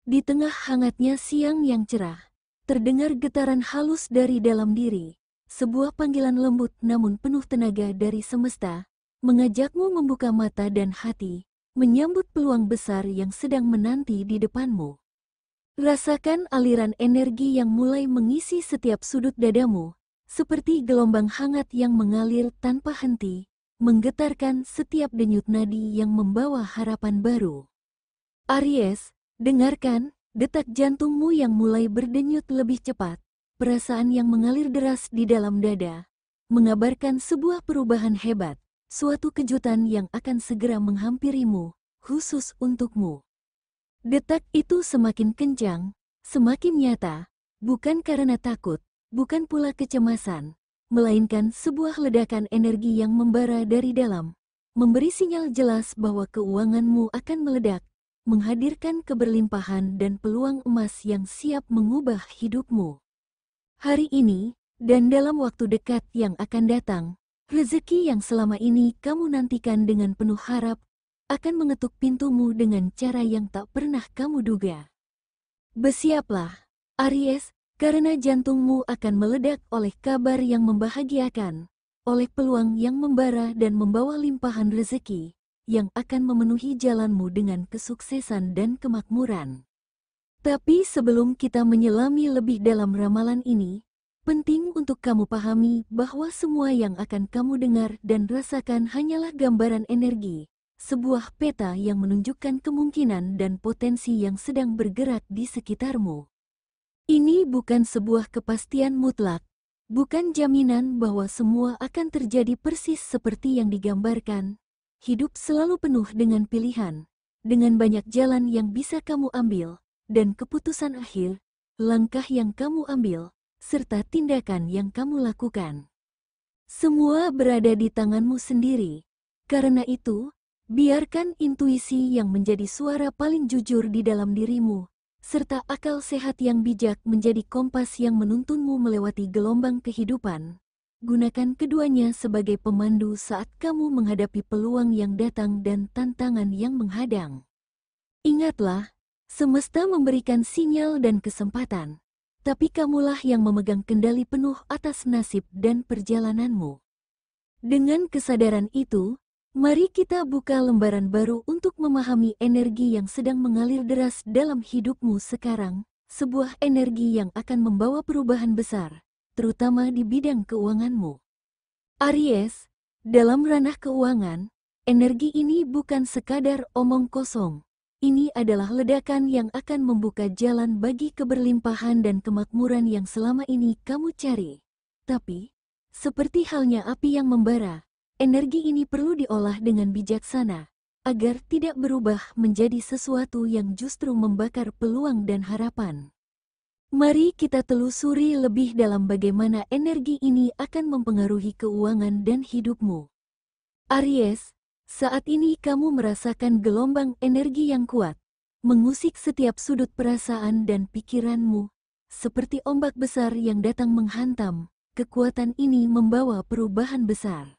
Di tengah hangatnya siang yang cerah, terdengar getaran halus dari dalam diri. Sebuah panggilan lembut namun penuh tenaga dari semesta, mengajakmu membuka mata dan hati, menyambut peluang besar yang sedang menanti di depanmu. Rasakan aliran energi yang mulai mengisi setiap sudut dadamu, seperti gelombang hangat yang mengalir tanpa henti, menggetarkan setiap denyut nadi yang membawa harapan baru. Aries, dengarkan detak jantungmu yang mulai berdenyut lebih cepat, perasaan yang mengalir deras di dalam dada, mengabarkan sebuah perubahan hebat, suatu kejutan yang akan segera menghampirimu, khusus untukmu. Detak itu semakin kencang, semakin nyata, bukan karena takut, bukan pula kecemasan, melainkan sebuah ledakan energi yang membara dari dalam, memberi sinyal jelas bahwa keuanganmu akan meledak, menghadirkan keberlimpahan dan peluang emas yang siap mengubah hidupmu. Hari ini, dan dalam waktu dekat yang akan datang, rezeki yang selama ini kamu nantikan dengan penuh harap, akan mengetuk pintumu dengan cara yang tak pernah kamu duga. Bersiaplah, Aries, karena jantungmu akan meledak oleh kabar yang membahagiakan, oleh peluang yang membara dan membawa limpahan rezeki, yang akan memenuhi jalanmu dengan kesuksesan dan kemakmuran. Tapi sebelum kita menyelami lebih dalam ramalan ini, penting untuk kamu pahami bahwa semua yang akan kamu dengar dan rasakan hanyalah gambaran energi, sebuah peta yang menunjukkan kemungkinan dan potensi yang sedang bergerak di sekitarmu. Ini bukan sebuah kepastian mutlak, bukan jaminan bahwa semua akan terjadi persis seperti yang digambarkan. Hidup selalu penuh dengan pilihan, dengan banyak jalan yang bisa kamu ambil, dan keputusan akhir, langkah yang kamu ambil, serta tindakan yang kamu lakukan. Semua berada di tanganmu sendiri. Karena itu, biarkan intuisi yang menjadi suara paling jujur di dalam dirimu, serta akal sehat yang bijak menjadi kompas yang menuntunmu melewati gelombang kehidupan. Gunakan keduanya sebagai pemandu saat kamu menghadapi peluang yang datang dan tantangan yang menghadang. Ingatlah, semesta memberikan sinyal dan kesempatan, tapi kamulah yang memegang kendali penuh atas nasib dan perjalananmu. Dengan kesadaran itu, mari kita buka lembaran baru untuk memahami energi yang sedang mengalir deras dalam hidupmu sekarang, sebuah energi yang akan membawa perubahan besar, terutama di bidang keuanganmu. Aries, dalam ranah keuangan, energi ini bukan sekadar omong kosong. Ini adalah ledakan yang akan membuka jalan bagi keberlimpahan dan kemakmuran yang selama ini kamu cari. Tapi, seperti halnya api yang membara, energi ini perlu diolah dengan bijaksana, agar tidak berubah menjadi sesuatu yang justru membakar peluang dan harapan. Mari kita telusuri lebih dalam bagaimana energi ini akan mempengaruhi keuangan dan hidupmu. Aries, saat ini kamu merasakan gelombang energi yang kuat, mengusik setiap sudut perasaan dan pikiranmu, seperti ombak besar yang datang menghantam. Kekuatan ini membawa perubahan besar.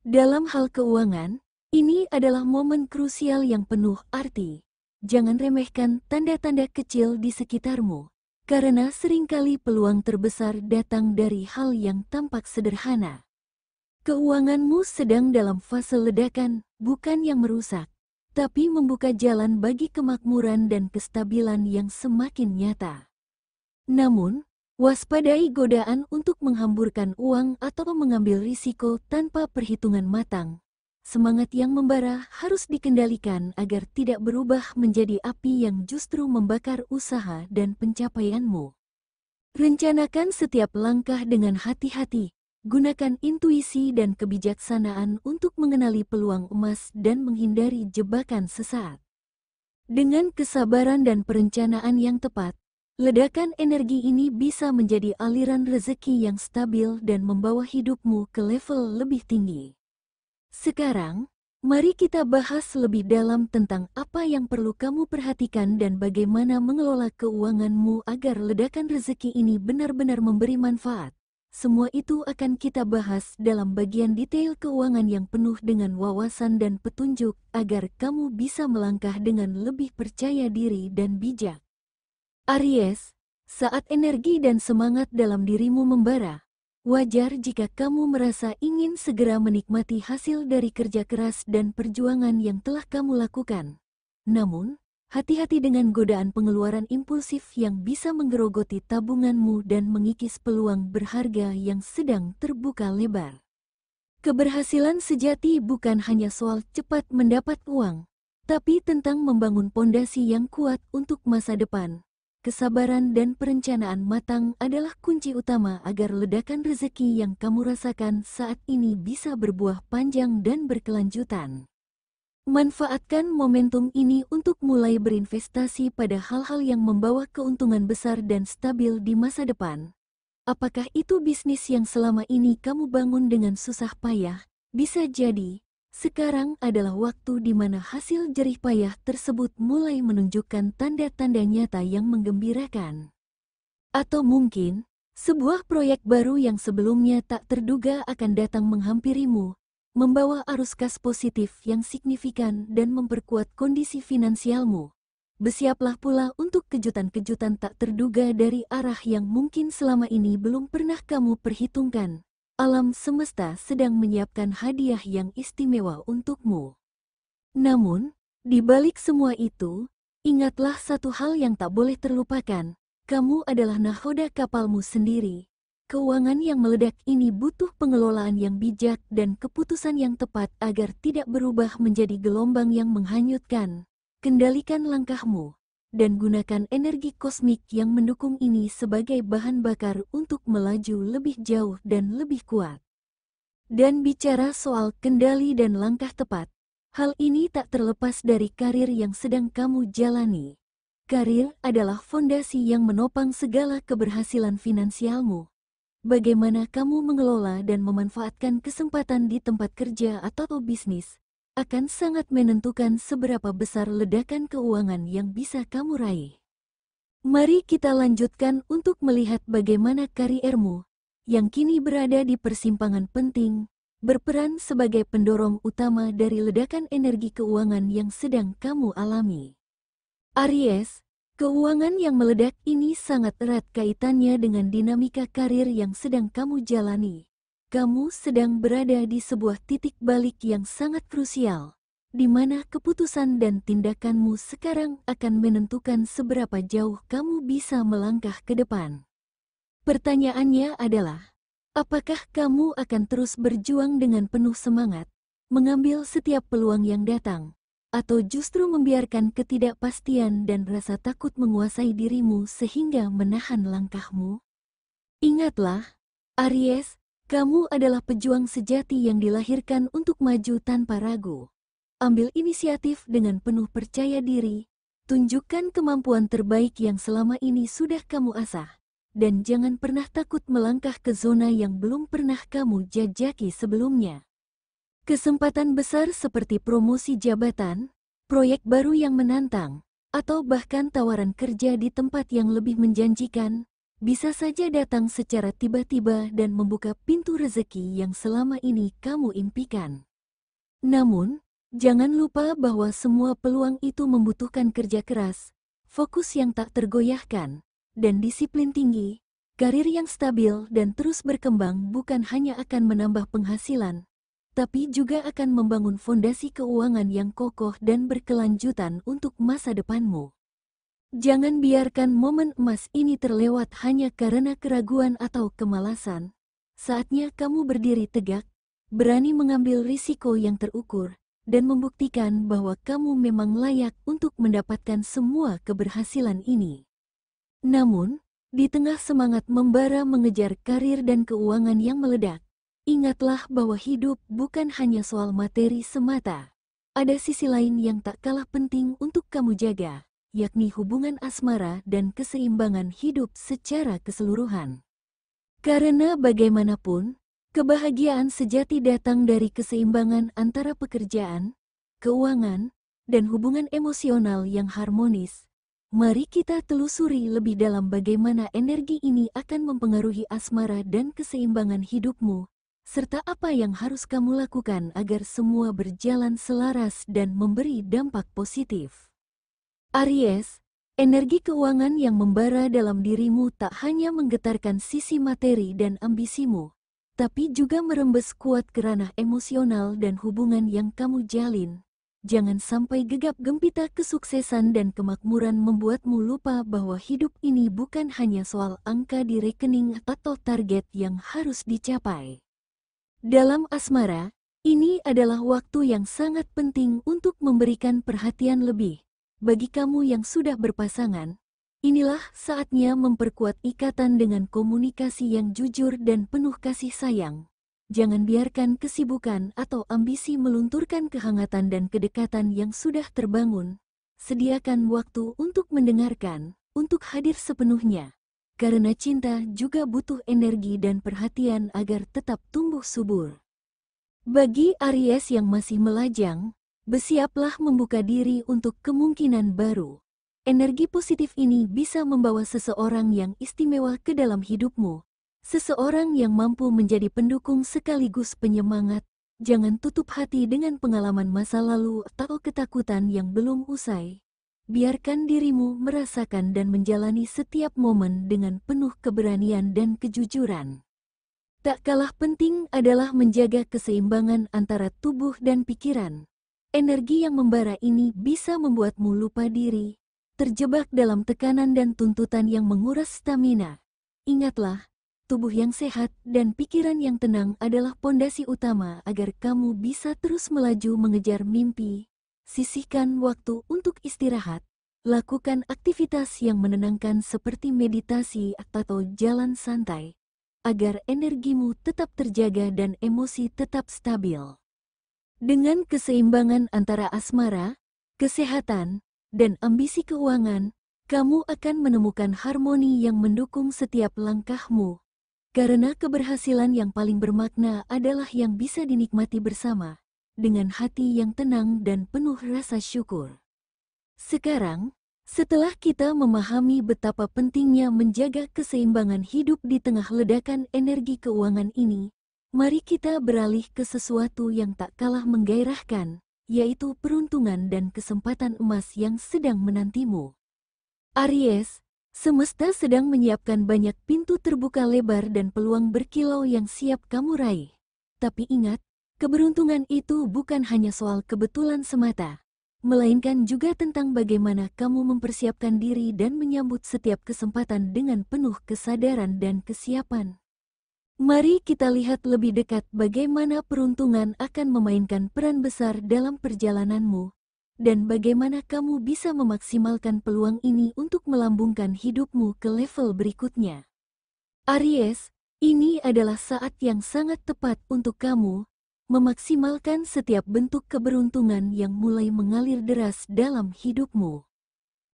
Dalam hal keuangan, ini adalah momen krusial yang penuh arti. Jangan remehkan tanda-tanda kecil di sekitarmu, karena seringkali peluang terbesar datang dari hal yang tampak sederhana. Keuanganmu sedang dalam fase ledakan, bukan yang merusak, tapi membuka jalan bagi kemakmuran dan kestabilan yang semakin nyata. Namun, waspadai godaan untuk menghamburkan uang atau mengambil risiko tanpa perhitungan matang. Semangat yang membara harus dikendalikan agar tidak berubah menjadi api yang justru membakar usaha dan pencapaianmu. Rencanakan setiap langkah dengan hati-hati, gunakan intuisi dan kebijaksanaan untuk mengenali peluang emas dan menghindari jebakan sesaat. Dengan kesabaran dan perencanaan yang tepat, ledakan energi ini bisa menjadi aliran rezeki yang stabil dan membawa hidupmu ke level lebih tinggi. Sekarang, mari kita bahas lebih dalam tentang apa yang perlu kamu perhatikan dan bagaimana mengelola keuanganmu agar ledakan rezeki ini benar-benar memberi manfaat, Semua itu akan kita bahas dalam bagian detail keuangan yang penuh dengan wawasan dan petunjuk agar kamu bisa melangkah dengan lebih percaya diri dan bijak. Aries, saat energi dan semangat dalam dirimu membara, wajar jika kamu merasa ingin segera menikmati hasil dari kerja keras dan perjuangan yang telah kamu lakukan. Namun, hati-hati dengan godaan pengeluaran impulsif yang bisa menggerogoti tabunganmu dan mengikis peluang berharga yang sedang terbuka lebar. Keberhasilan sejati bukan hanya soal cepat mendapat uang, tapi tentang membangun pondasi yang kuat untuk masa depan. Kesabaran dan perencanaan matang adalah kunci utama agar ledakan rezeki yang kamu rasakan saat ini bisa berbuah panjang dan berkelanjutan. Manfaatkan momentum ini untuk mulai berinvestasi pada hal-hal yang membawa keuntungan besar dan stabil di masa depan. Apakah itu bisnis yang selama ini kamu bangun dengan susah payah? Bisa jadi, sekarang adalah waktu di mana hasil jerih payah tersebut mulai menunjukkan tanda-tanda nyata yang menggembirakan. Atau mungkin, sebuah proyek baru yang sebelumnya tak terduga akan datang menghampirimu, membawa arus kas positif yang signifikan dan memperkuat kondisi finansialmu. Bersiaplah pula untuk kejutan-kejutan tak terduga dari arah yang mungkin selama ini belum pernah kamu perhitungkan. Alam semesta sedang menyiapkan hadiah yang istimewa untukmu. Namun, di balik semua itu, ingatlah satu hal yang tak boleh terlupakan. Kamu adalah nahoda kapalmu sendiri. Keuangan yang meledak ini butuh pengelolaan yang bijak dan keputusan yang tepat agar tidak berubah menjadi gelombang yang menghanyutkan. Kendalikan langkahmu, dan gunakan energi kosmik yang mendukung ini sebagai bahan bakar untuk melaju lebih jauh dan lebih kuat. Dan bicara soal kendali dan langkah tepat, hal ini tak terlepas dari karir yang sedang kamu jalani. Karir adalah fondasi yang menopang segala keberhasilan finansialmu. Bagaimana kamu mengelola dan memanfaatkan kesempatan di tempat kerja atau bisnis akan sangat menentukan seberapa besar ledakan keuangan yang bisa kamu raih. Mari kita lanjutkan untuk melihat bagaimana karirmu, yang kini berada di persimpangan penting, berperan sebagai pendorong utama dari ledakan energi keuangan yang sedang kamu alami. Aries, keuangan yang meledak ini sangat erat kaitannya dengan dinamika karir yang sedang kamu jalani. Kamu sedang berada di sebuah titik balik yang sangat krusial, di mana keputusan dan tindakanmu sekarang akan menentukan seberapa jauh kamu bisa melangkah ke depan. Pertanyaannya adalah, apakah kamu akan terus berjuang dengan penuh semangat, mengambil setiap peluang yang datang, atau justru membiarkan ketidakpastian dan rasa takut menguasai dirimu sehingga menahan langkahmu? Ingatlah, Aries, kamu adalah pejuang sejati yang dilahirkan untuk maju tanpa ragu. Ambil inisiatif dengan penuh percaya diri, tunjukkan kemampuan terbaik yang selama ini sudah kamu asah, dan jangan pernah takut melangkah ke zona yang belum pernah kamu jajaki sebelumnya. Kesempatan besar seperti promosi jabatan, proyek baru yang menantang, atau bahkan tawaran kerja di tempat yang lebih menjanjikan, bisa saja datang secara tiba-tiba dan membuka pintu rezeki yang selama ini kamu impikan. Namun, jangan lupa bahwa semua peluang itu membutuhkan kerja keras, fokus yang tak tergoyahkan, dan disiplin tinggi. Karir yang stabil dan terus berkembang bukan hanya akan menambah penghasilan, tapi juga akan membangun fondasi keuangan yang kokoh dan berkelanjutan untuk masa depanmu. Jangan biarkan momen emas ini terlewat hanya karena keraguan atau kemalasan. Saatnya kamu berdiri tegak, berani mengambil risiko yang terukur, dan membuktikan bahwa kamu memang layak untuk mendapatkan semua keberhasilan ini. Namun, di tengah semangat membara mengejar karir dan keuangan yang meledak, ingatlah bahwa hidup bukan hanya soal materi semata. Ada sisi lain yang tak kalah penting untuk kamu jaga, yakni hubungan asmara dan keseimbangan hidup secara keseluruhan. Karena bagaimanapun, kebahagiaan sejati datang dari keseimbangan antara pekerjaan, keuangan, dan hubungan emosional yang harmonis. Mari kita telusuri lebih dalam bagaimana energi ini akan mempengaruhi asmara dan keseimbangan hidupmu, serta apa yang harus kamu lakukan agar semua berjalan selaras dan memberi dampak positif. Aries, energi keuangan yang membara dalam dirimu tak hanya menggetarkan sisi materi dan ambisimu, tapi juga merembes kuat ke ranah emosional dan hubungan yang kamu jalin. Jangan sampai gegap gempita kesuksesan dan kemakmuran membuatmu lupa bahwa hidup ini bukan hanya soal angka di rekening atau target yang harus dicapai. Dalam asmara, ini adalah waktu yang sangat penting untuk memberikan perhatian lebih. Bagi kamu yang sudah berpasangan, inilah saatnya memperkuat ikatan dengan komunikasi yang jujur dan penuh kasih sayang. Jangan biarkan kesibukan atau ambisi melunturkan kehangatan dan kedekatan yang sudah terbangun. Sediakan waktu untuk mendengarkan, untuk hadir sepenuhnya. Karena cinta juga butuh energi dan perhatian agar tetap tumbuh subur. Bagi Aries yang masih melajang, bersiaplah membuka diri untuk kemungkinan baru. Energi positif ini bisa membawa seseorang yang istimewa ke dalam hidupmu. Seseorang yang mampu menjadi pendukung sekaligus penyemangat. Jangan tutup hati dengan pengalaman masa lalu atau ketakutan yang belum usai. Biarkan dirimu merasakan dan menjalani setiap momen dengan penuh keberanian dan kejujuran. Tak kalah penting adalah menjaga keseimbangan antara tubuh dan pikiran. Energi yang membara ini bisa membuatmu lupa diri, terjebak dalam tekanan dan tuntutan yang menguras stamina. Ingatlah, tubuh yang sehat dan pikiran yang tenang adalah pondasi utama agar kamu bisa terus melaju mengejar mimpi. Sisihkan waktu untuk istirahat. Lakukan aktivitas yang menenangkan seperti meditasi atau jalan santai, agar energimu tetap terjaga dan emosi tetap stabil. Dengan keseimbangan antara asmara, kesehatan, dan ambisi keuangan, kamu akan menemukan harmoni yang mendukung setiap langkahmu. Karena keberhasilan yang paling bermakna adalah yang bisa dinikmati bersama, dengan hati yang tenang dan penuh rasa syukur. Sekarang, setelah kita memahami betapa pentingnya menjaga keseimbangan hidup di tengah ledakan energi keuangan ini, mari kita beralih ke sesuatu yang tak kalah menggairahkan, yaitu peruntungan dan kesempatan emas yang sedang menantimu. Aries, semesta sedang menyiapkan banyak pintu terbuka lebar dan peluang berkilau yang siap kamu raih. Tapi ingat, keberuntungan itu bukan hanya soal kebetulan semata, melainkan juga tentang bagaimana kamu mempersiapkan diri dan menyambut setiap kesempatan dengan penuh kesadaran dan kesiapan. Mari kita lihat lebih dekat bagaimana peruntungan akan memainkan peran besar dalam perjalananmu, dan bagaimana kamu bisa memaksimalkan peluang ini untuk melambungkan hidupmu ke level berikutnya. Aries, ini adalah saat yang sangat tepat untuk kamu memaksimalkan setiap bentuk keberuntungan yang mulai mengalir deras dalam hidupmu.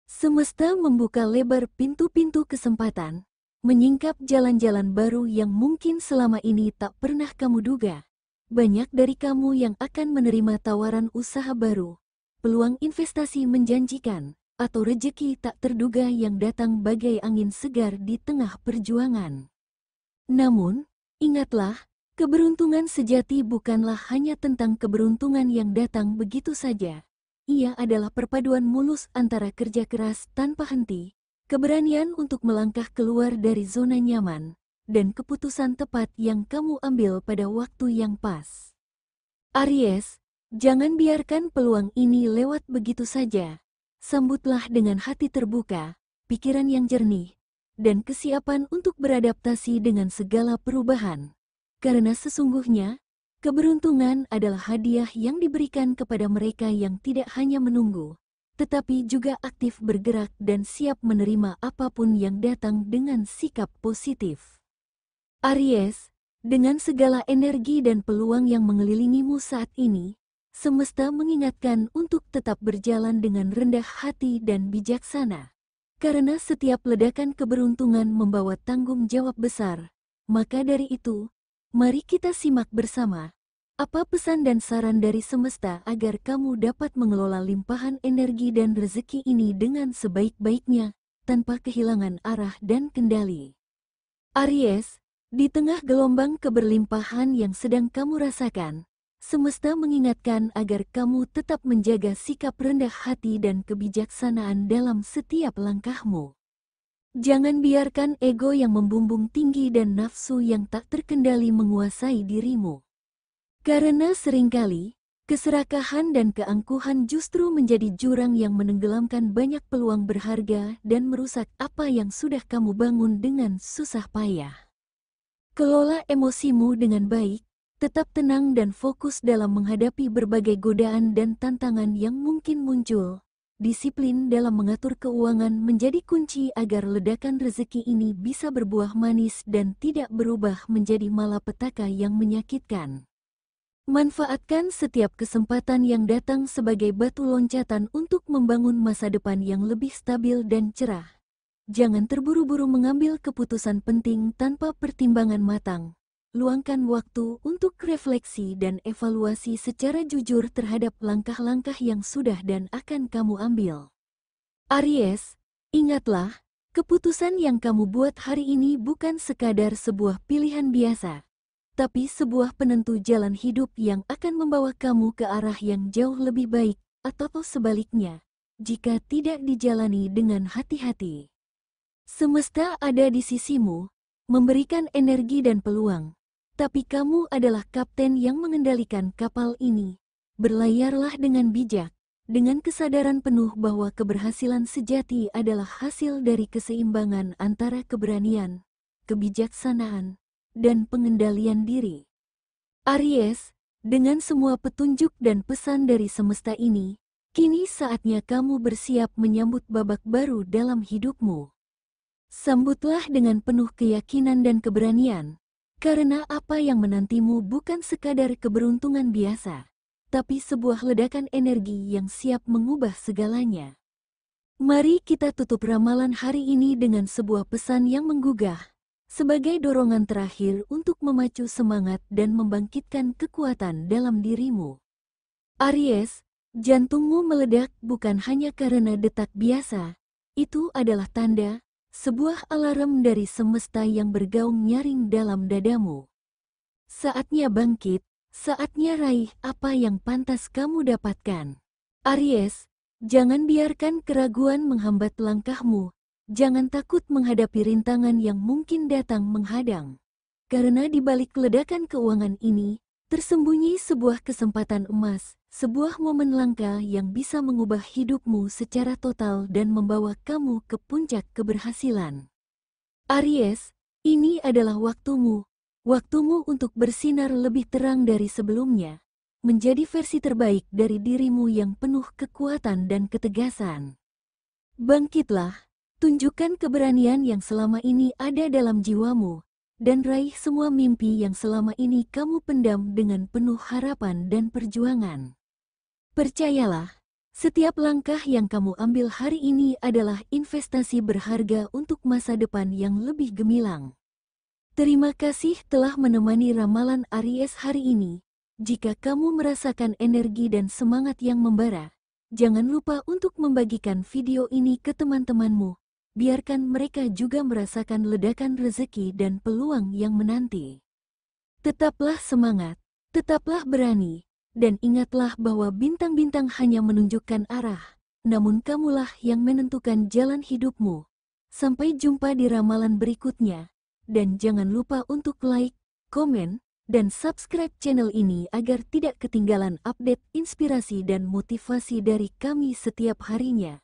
Semesta membuka lebar pintu-pintu kesempatan, menyingkap jalan-jalan baru yang mungkin selama ini tak pernah kamu duga. Banyak dari kamu yang akan menerima tawaran usaha baru, peluang investasi menjanjikan, atau rejeki tak terduga yang datang bagai angin segar di tengah perjuangan. Namun, ingatlah, keberuntungan sejati bukanlah hanya tentang keberuntungan yang datang begitu saja. Ia adalah perpaduan mulus antara kerja keras tanpa henti, keberanian untuk melangkah keluar dari zona nyaman, dan keputusan tepat yang kamu ambil pada waktu yang pas. Aries, jangan biarkan peluang ini lewat begitu saja. Sambutlah dengan hati terbuka, pikiran yang jernih, dan kesiapan untuk beradaptasi dengan segala perubahan. Karena sesungguhnya, keberuntungan adalah hadiah yang diberikan kepada mereka yang tidak hanya menunggu, tetapi juga aktif bergerak dan siap menerima apapun yang datang dengan sikap positif. Aries, dengan segala energi dan peluang yang mengelilingimu saat ini, semesta mengingatkan untuk tetap berjalan dengan rendah hati dan bijaksana. Karena setiap ledakan keberuntungan membawa tanggung jawab besar, maka dari itu, mari kita simak bersama Apa pesan dan saran dari semesta agar kamu dapat mengelola limpahan energi dan rezeki ini dengan sebaik-baiknya, tanpa kehilangan arah dan kendali? Aries, di tengah gelombang keberlimpahan yang sedang kamu rasakan, semesta mengingatkan agar kamu tetap menjaga sikap rendah hati dan kebijaksanaan dalam setiap langkahmu. Jangan biarkan ego yang membumbung tinggi dan nafsu yang tak terkendali menguasai dirimu. Karena seringkali, keserakahan dan keangkuhan justru menjadi jurang yang menenggelamkan banyak peluang berharga dan merusak apa yang sudah kamu bangun dengan susah payah. Kelola emosimu dengan baik, tetap tenang dan fokus dalam menghadapi berbagai godaan dan tantangan yang mungkin muncul. Disiplin dalam mengatur keuangan menjadi kunci agar ledakan rezeki ini bisa berbuah manis dan tidak berubah menjadi malapetaka yang menyakitkan. Manfaatkan setiap kesempatan yang datang sebagai batu loncatan untuk membangun masa depan yang lebih stabil dan cerah. Jangan terburu-buru mengambil keputusan penting tanpa pertimbangan matang. Luangkan waktu untuk refleksi dan evaluasi secara jujur terhadap langkah-langkah yang sudah dan akan kamu ambil. Aries, ingatlah, keputusan yang kamu buat hari ini bukan sekadar sebuah pilihan biasa, tapi sebuah penentu jalan hidup yang akan membawa kamu ke arah yang jauh lebih baik, atau sebaliknya, jika tidak dijalani dengan hati-hati. Semesta ada di sisimu, memberikan energi dan peluang, tapi kamu adalah kapten yang mengendalikan kapal ini. Berlayarlah dengan bijak, dengan kesadaran penuh bahwa keberhasilan sejati adalah hasil dari keseimbangan antara keberanian, kebijaksanaan, dan pengendalian diri. Aries, dengan semua petunjuk dan pesan dari semesta ini, kini saatnya kamu bersiap menyambut babak baru dalam hidupmu. Sambutlah dengan penuh keyakinan dan keberanian, karena apa yang menantimu bukan sekadar keberuntungan biasa, tapi sebuah ledakan energi yang siap mengubah segalanya. Mari kita tutup ramalan hari ini dengan sebuah pesan yang menggugah, sebagai dorongan terakhir untuk memacu semangat dan membangkitkan kekuatan dalam dirimu. Aries, jantungmu meledak bukan hanya karena detak biasa, itu adalah tanda, sebuah alarm dari semesta yang bergaung nyaring dalam dadamu. Saatnya bangkit, saatnya raih apa yang pantas kamu dapatkan. Aries, jangan biarkan keraguan menghambat langkahmu. Jangan takut menghadapi rintangan yang mungkin datang menghadang. Karena di balik ledakan keuangan ini, tersembunyi sebuah kesempatan emas, sebuah momen langka yang bisa mengubah hidupmu secara total dan membawa kamu ke puncak keberhasilan. Aries, ini adalah waktumu untuk bersinar lebih terang dari sebelumnya, menjadi versi terbaik dari dirimu yang penuh kekuatan dan ketegasan. Bangkitlah, tunjukkan keberanian yang selama ini ada dalam jiwamu, dan raih semua mimpi yang selama ini kamu pendam dengan penuh harapan dan perjuangan. Percayalah, setiap langkah yang kamu ambil hari ini adalah investasi berharga untuk masa depan yang lebih gemilang. Terima kasih telah menemani ramalan Aries hari ini. Jika kamu merasakan energi dan semangat yang membara, jangan lupa untuk membagikan video ini ke teman-temanmu. Biarkan mereka juga merasakan ledakan rezeki dan peluang yang menanti. Tetaplah semangat, tetaplah berani, dan ingatlah bahwa bintang-bintang hanya menunjukkan arah, namun kamulah yang menentukan jalan hidupmu. Sampai jumpa di ramalan berikutnya, dan jangan lupa untuk like, komen, dan subscribe channel ini agar tidak ketinggalan update inspirasi dan motivasi dari kami setiap harinya.